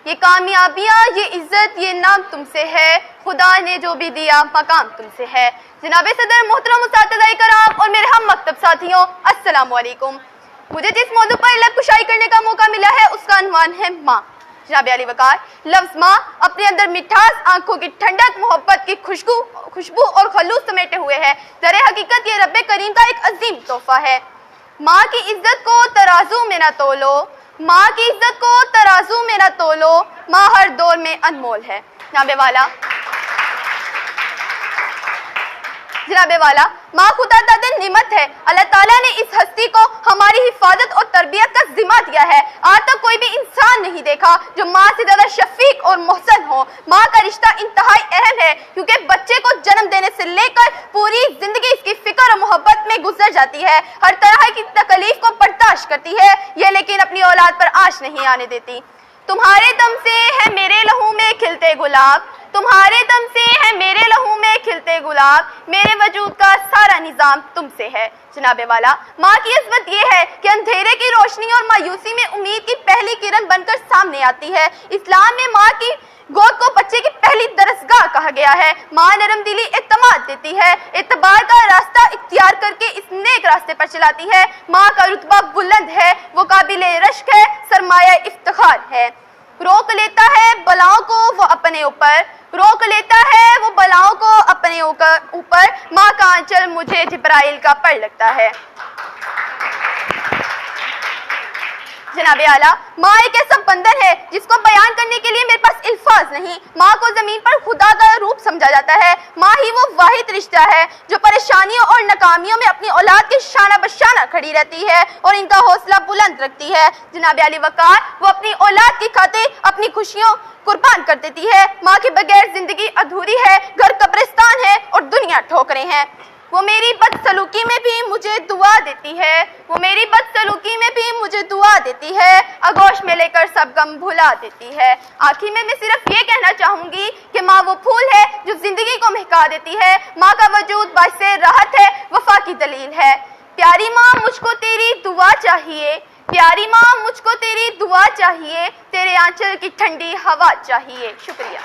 یہ کامیابیاں، یہ عزت، یہ نام تم سے ہے، خدا نے جو بھی دیا مقام تم سے ہے۔ جناب صدر، محترم اساتذہ کرام اور میرے ہم مکتب ساتھیوں، السلام علیکم۔ مجھے جس موضوع پر علم کشائی کرنے کا موقع ملا ہے اس کا عنوان ہے ماں۔ جناب علی وقار، لفظ ماں اپنے اندر مٹھاس، آنکھوں کی ٹھنڈک، محبت کی خوشبو اور خلوص سمیٹے ہوئے ہے۔ در حقیقت یہ رب کریم کا ایک عظیم تحفہ ہے۔ ماں کی عزت کو ترازو میں نہ تولو، ماں کی عزت کو ترازو میں نہ تولو، ماں ہر دور میں انمول ہے۔ جناب والا، ماں خدا داد نعمت ہے۔ اللہ تعالیٰ نے اس ہستی کو ہماری حفاظت اور تربیت کا ذمہ دیا ہے۔ آج تک کوئی بھی انسان نہیں دیکھا جو ماں سے زیادہ شفیق اور محسن ہو۔ ماں کا رشتہ انتہائی اہم ہے کیونکہ بچے کو جنم دینے سے لے کر پوری زندگی اس کی فکر اور محبت میں گزر جاتی ہے، ہر طرح کی تکلیف کو برداشت کرتی ہے، یہ لیکن اپنی اولاد پر آنچ نہیں آنے دیتی۔ تمہارے دم سے ہے میرے لہو میں کھلتے گلاب، تمہارے دم سے ہے میرے لہو میں کھلتے گلاب، میرے وجود کا سارا نظام تم سے ہے۔ جناب والا، ماں کی عظمت یہ ہے کہ اندھیرے کی روشنی اور مایوسی میں امید کی پہلی کرن بن کر سامنے آتی ہے۔ اسلام میں ماں کی گود کو بچے کی پہلی درسگاہ کہا گیا ہے۔ ماں نرم دلی اعتماد دیتی ہے، اعتبار کا راستہ اختیار کر کے اس نیک راستے پر چلاتی ہے۔ ماں کا رتبہ بلند ہے، وہ قابل رشک ہے، سرمایہ افتخار ہے۔ روک لیتا ہے بلاؤں کو وہ اپنے اوپر، روک لیتا ہے وہ بلاؤں کو اپنے اوپر، ماں کا آنچل مجھے جبرائیل کا پر لگتا ہے۔ جناب اعلیٰ، ماں ایک ایسا بندن ہے جس کو بیان کرنے کے لیے میرے پاس الفاظ نہیں۔ ماں کو زمین پر خدا کا روپ سمجھا جاتا ہے۔ ماں ہی وہ واحد رشتہ ہے جو پریشانیوں اور ناکامیوں میں اپنی اولاد کے شانہ بشانہ کھڑی رہتی ہے اور ان کا حوصلہ بلند رکھتی ہے۔ جناب علی وقار، وہ اپنی اولاد کی خاطر اپنی خوشیوں قربان کر دیتی ہے۔ ماں کے بغیر زندگی ادھوری ہے، گھر قبرستان ہے اور دنیا ٹھوکریں ہیں۔ وہ میری بدسلوکی میں بھی مجھے دعا دیتی ہے، وہ میری بدسلوکی میں بھی مجھے دعا دیتی ہے، آغوش میں لے کر سب غم بھلا دیتی ہے۔ آخر میں صرف یہ کہنا چاہوں گی کہ ماں وہ پھول ہے جو زندگی کو مہکا دیتی ہے۔ ماں کا وجود باعث راحت ہے، وفا کی دلیل ہے۔ پیاری ماں، مجھ کو تیری دعا چاہیے، پیاری ماں مجھ کو تیری دعا چاہیے، تیرے آنچل کی ٹھنڈی ہوا چاہیے۔ شکریہ۔